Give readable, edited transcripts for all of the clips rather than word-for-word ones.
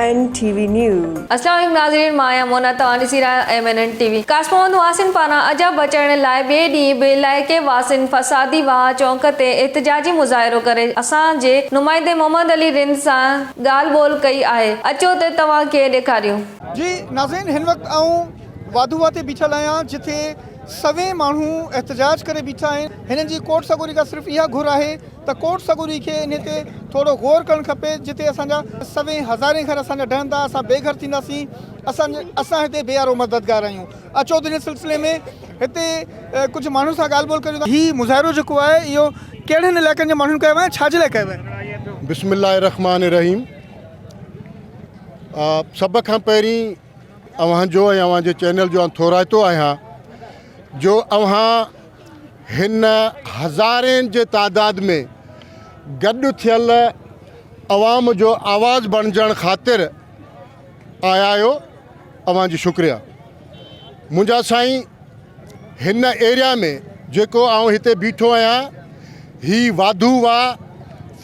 MNN TV News। अस्सलाम वालेकुम नाज़रीन, माया मोना तवानी सीरा MNN TV। कासमोहन वासिन पाना अजब बचाने लाइ बे डी इलाइके वासिन फसादी वाह चौक ते एहतजाजी मुज़ाहिरो करे असां जे नुमाइंदे मोहम्मद अली रिंद सां ॻाल्हि ॿोल कई आहे। अचो ते तव्हां खे ॾेखारियूं। जी नाज़रीन, हिन वक़्तु आऊं वाधूवा ते बीठल आहियां जिथे सवे माण्हू एहतजाज करे बीठा आहिनि। हिननि जी कोर्ट सगोरी खां सिर्फ़ु इहा घुर आहे त कोर्ट सगोरी खे इन ते थोरो गौर करणु खपे। जिते असांजा सवे हज़ारे घर असांजा ढहंदा, असां बेघर थींदासीं, असां हिते बेआरो मददगार आहियूं। अचो त हिन सिलसिले में हिते कुझु माण्हुनि सां ॻाल्हि ॿोल करियूं। हीउ मुज़ाहिरो जेको आहे इहो कहिड़े इलाइक़नि जे माण्हुनि कयो आहे, छाजे लाइ कयो आहे? बिस्मिल्लाहिर्रहमानिर्रहीम। सभ खां पहिरीं अव्हांजो ऐं अव्हांजे चैनल जो थोराइतो आहियां जो अव्हां हिन हज़ारनि जे तादाद में गॾु थियल अवाम जो आवाज़ बणिजण ख़ातिर आया आहियो। अव्हांजी शुक्रिया। मुंहिंजा साईं, हिन एरिया में जेको आउं हिते बीठो आहियां, ही वाधू वा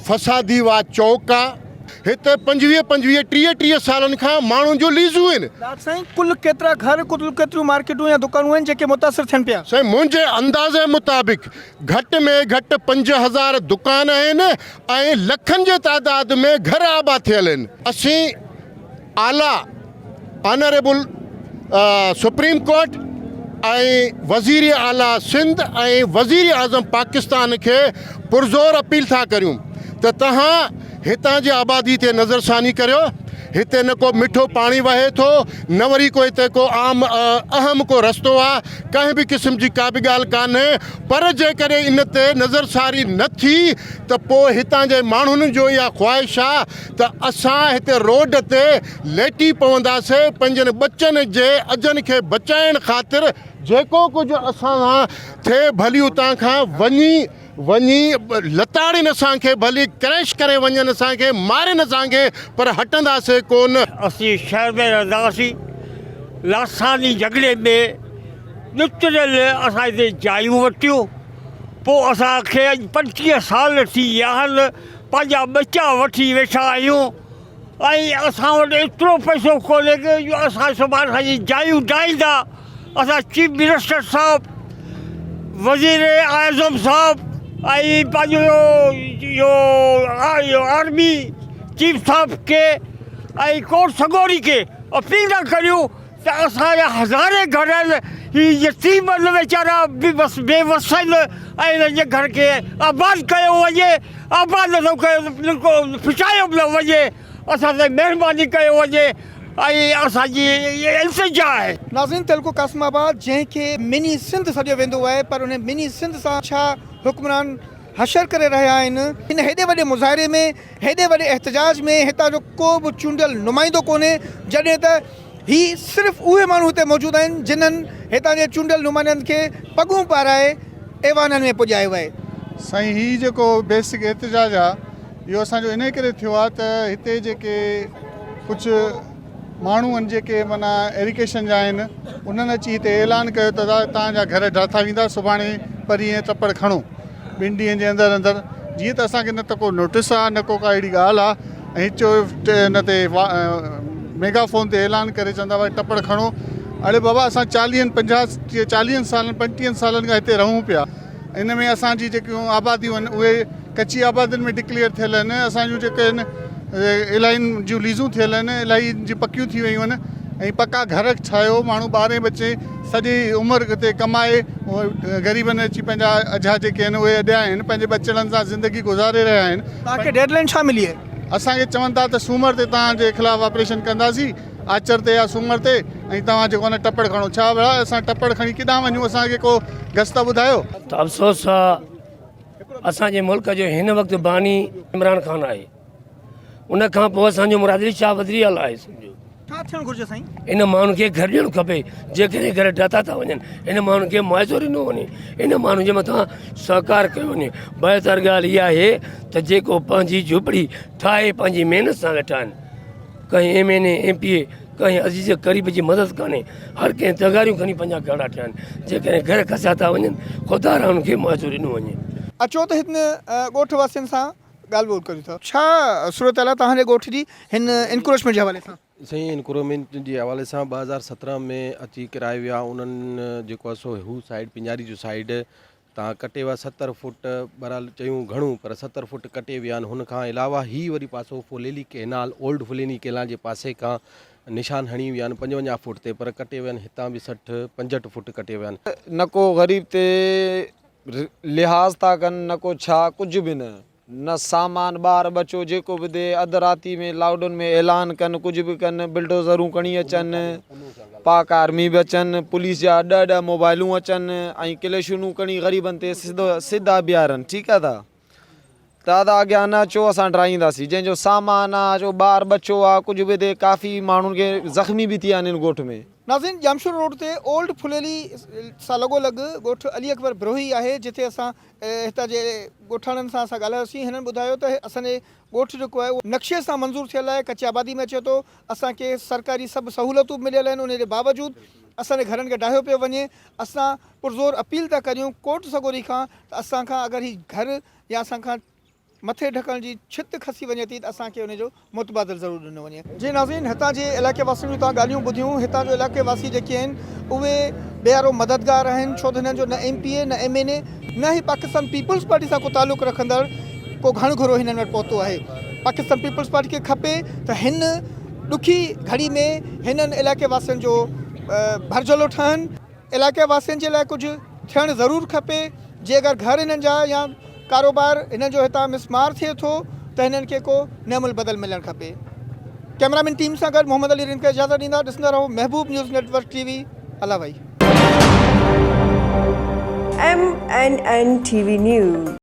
फसादी वा चौक आहे। हिते 25-30 सालनि खां माण्हुनि जो लीज़ूं आहिनि। साईं, कुल केतिरा घर, कुल केतिरियूं मार्केटूं या दुकानूं आहिनि जेके मुतासिर थियनि पिया? साईं, मुंहिंजे अंदाज़े मुताबिक़ घटि में घटि 5000 दुकान आहिनि ऐं लखनि जे तादाद में घर आबाद थियल आहिनि। असीं आला ऑनरेबल सुप्रीम कोर्ट ऐं वज़ीर आला सिंध ऐं वज़ीर आज़म पाकिस्तान खे पुरज़ोर अपील था करियूं त तव्हां हितां जी आबादी ते नज़रसानी करियो। हिते न को मिठो पाणी वहे थो, न वरी को हिते को आम अहम को रस्तो आहे, कंहिं बि क़िस्म जी का बि ॻाल्हि कान्हे। पर जेकॾहिं इन ते नज़रसानी न थी त पोइ हितां जे माण्हुनि जो इहा ख़्वाहिश आहे त असां हिते रोड ते लेटी पवंदासीं। पंहिंजनि बचनि जे अजनि खे बचाइण ख़ातिर जेको कुझु असां थिए भली उतां खां वञी लताड़िन असांखे, भली क्रैश करे वञनि असांखे, मारनि असांखे, पर हटंदासीं कोन। असीं शहर में रहंदासीं। लासानी झगड़े में नुतरियल असां हिते जायूं वठियूं। पोइ असांखे अॼु 25 साल थी विया आहिनि, पंहिंजा बचा वठी वेठा आहियूं ऐं असां वटि एतिरो पैसो कोन्हे की असां सुभाणे असांजी जायूं ठाहींदा। असां चीफ मिनिस्टर साहिबु, वज़ीर आज़म साहिबु ऐं पंहिंजो आर्मी चीफ साहिब खे ऐं कोर्ट सगोरी खे अपील था करियूं त असांजा हज़ारे घर आहिनि, हीअ यतीम वीचारा बस बेवस आहिनि ऐं हिननि जे घर खे आबाद कयो वञे। आबाद नथो कयो, फिटायो न वञे, असां ते महिरबानी कयो वञे ऐं असांजी इल्तिजा आहे। नाज़रीन, तेलको कासमाबाद जंहिंखे मिनी सिंध सॾियो वेंदो आहे, पर उन मिनी सिंध सां छा हुक्मरान हशर करे रहिया आहिनि? हिन हेॾे वॾे मुज़ाहिरे में, हेॾे वॾे एहतजाज में हितां जो को बि चूंडियल नुमाइंदो कोन्हे, जॾहिं त ही सिर्फ़ु उहे माण्हू हिते मौजूदु आहिनि जिन्हनि हितां जे चूंडियल नुमाइंदनि खे पॻूं पाराए एवाननि में पुॼायो आहे। साईं, हीउ जेको बेसिक एहतजाज आहे इहो असांजो इन करे थियो आहे त हिते जेके कुझु माण्हू आहिनि जेके माना एरिकेशन जा आहिनि, उन्हनि अची हिते ऐलान कयो त तव्हांजा घर ठाथा वेंदा, सुभाणे परीहं तपड़ खणो 2 ॾींहंनि जे अंदरि। जीअं त असांखे न त को नोटिस आहे, न को का अहिड़ी ॻाल्हि आहे, ऐं चयो हिन ते मेगाफोन ते ऐलान करे चवंदा भई टपड़ खणो। अड़े बाबा, असां 40 सालनि 35 सालनि खां हिते रहूं पिया। इन में असांजी जेकियूं आबादियूं आहिनि उहे कची आबादियुनि में डिक्लेयर थियल आहिनि। असांजूं जेके आहिनि इलाही जूं लीज़ूं थियल आहिनि, इलाही जी पकियूं थी वियूं आहिनि ऐं पका घर ठाहियो। माण्हू 12 बचे सॼी उमिरि हिते कमाए, ग़रीबनि अची पंहिंजा अझा जेके आहिनि उहे अॾिया आहिनि, पंहिंजे बचड़नि सां ज़िंदगी गुज़ारे रहिया आहिनि। तव्हांखे डेडलाइन छा मिली आहे? असांखे चवनि था त सूमर ते तव्हांजे ख़िलाफ़ु ऑपरेशन कंदासीं, आचर ते या सूमर ते, ऐं तव्हां जेको आहे टपड़ खणो। छा भला असां टपड़ खणी किथां वञूं? असांखे को गस्त ॿुधायो। त अफ़सोस आहे असांजे मुल्क जो हिन वक़्तु बानी इमरान ख़ान आहे, उन खां पोइ असांजो मुराद अली शाह वज़ीर आहे। सम्झो छा थियणु घुरिजे साईं? इन माण्हुनि खे घर ॾियणु खपे, जेकॾहिं घर ठाता था वञनि, इन माण्हुनि खे मुआवज़ो ॾिनो वञे, इन माण्हुनि जे मथां सहकार कयो वञे। बहितर ॻाल्हि इहा आहे त जेको पंहिंजी झोपड़ी ठाहे पंहिंजी महिनत सां वेठा आहिनि, कंहिं MNA MPA कंहिं अज़ीज़ क़रीब जी मदद कान्हे, हर कंहिं तगारियूं खणी पंहिंजा घड़ा ठाहिया आहिनि। जेकॾहिं घर खसिया था वञनि, ख़ुदा खे मुआवज़ो ॾिनो वञे। अचो त हिन ॻोठ वासियुनि सां ॻाल्हि ॿोल करियूं था छा सूरत हाल आहे तव्हांजे ॻोठ जी हिन इंक्रोचमेंट जे हवाले सां? साईं इनक्रोचमेंट जे हवाले सां 2017 में अची किराए विया उन्हनि जेको आहे सो हू साइड पिंजारी जो साइड तव्हां कटे विया 70 फुट बहरहाल चयूं घणो पर 70 फुट कटे विया आहिनि। हुन खां अलावा ही वरी पासो Phuleli canal old Phuleli canal जे पासे खां निशान हणी विया आहिनि 55 फुट ते पर कटे विया आहिनि हितां बि 60-65 फुट कटे विया आहिनि। न को ग़रीब ते लिहाज़ था कनि न को छा कुझु बि न सामान ॿार बचो जेको बि दे अधु राति में लॉकडाउन में ऐलान कनि कुझु बि कनि बिल्डोज़रूं खणी अचनि पाक आर्मी बि अचनि पुलिस जा 10 मोबाइलूं अचनि ऐं क्लेशूं खणी ग़रीबनि ते सिधा बीहारनि। ठीकु आहे दादा अॻियां न अचो असां डराईंदासीं जंहिंजो सामान आहे जो ॿार बचो आहे कुझु बि दे काफ़ी माण्हुनि खे ज़ख़्मी बि थी विया आहिनि ॻोठ में। नाज़रीन जामशोर रोड ते ओल्ड फुलेली सां लॻोलॻि ॻोठ अली अकबर ब्रोही आहे जिते असां हितां जे ॻोठाणनि सां असां ॻाल्हायोसीं। हिननि ॿुधायो त असांजे ॻोठ जेको आहे उहो नक्शे सां मंज़ूरु थियल आहे कच्ची आबादी में अचे थो असांखे सरकारी सभु सहूलियतूं मिलियल आहिनि उन जे बावजूदि असांजे घरनि खे ॾाहियो पियो वञे। असां पुरज़ोर अपील था करियूं कोर्ट सगोरी खां त असांखां अगरि ही घर या असांखां मथे ढकण जी छित खसी वञे थी त असांखे उनजो मुतबादिल ज़रूरु ॾिनो वञे। जी नाज़रीन हितां जे इलाइक़े वासियुनि जूं तव्हां ॻाल्हियूं ॿुधियूं। हितां जो इलाइक़े वासी जेके आहिनि उहे बेहारो मददगार आहिनि छो त हिननि जो न MPA न MNA न ई पाकिस्तान पीपल्स पार्टी सां को तालुक़ु रखंदड़ को घण घरो हिननि वटि पहुतो आहे। पाकिस्तान पीपल्स पार्टी खे खपे त हिन ॾुखी घड़ी में हिननि इलाइक़े वासियुनि जो भरजलो ठहनि। इलाइक़े वासियुनि जे लाइ कुझु थियणु ज़रूरु खपे। जे अगरि घर हिननि जा या कारोबार हिननि जो हितां मिसमार थिए थो त हिननि खे को नेमुल बदल मिलणु खपे। कैमरामैन टीम सां गॾु मोहम्मद अली रिन खे इजाज़त ॾींदा ॾिसंदा रहो महबूब न्यूज़ नेटवर्क TV। अला भाई। MNN TV News।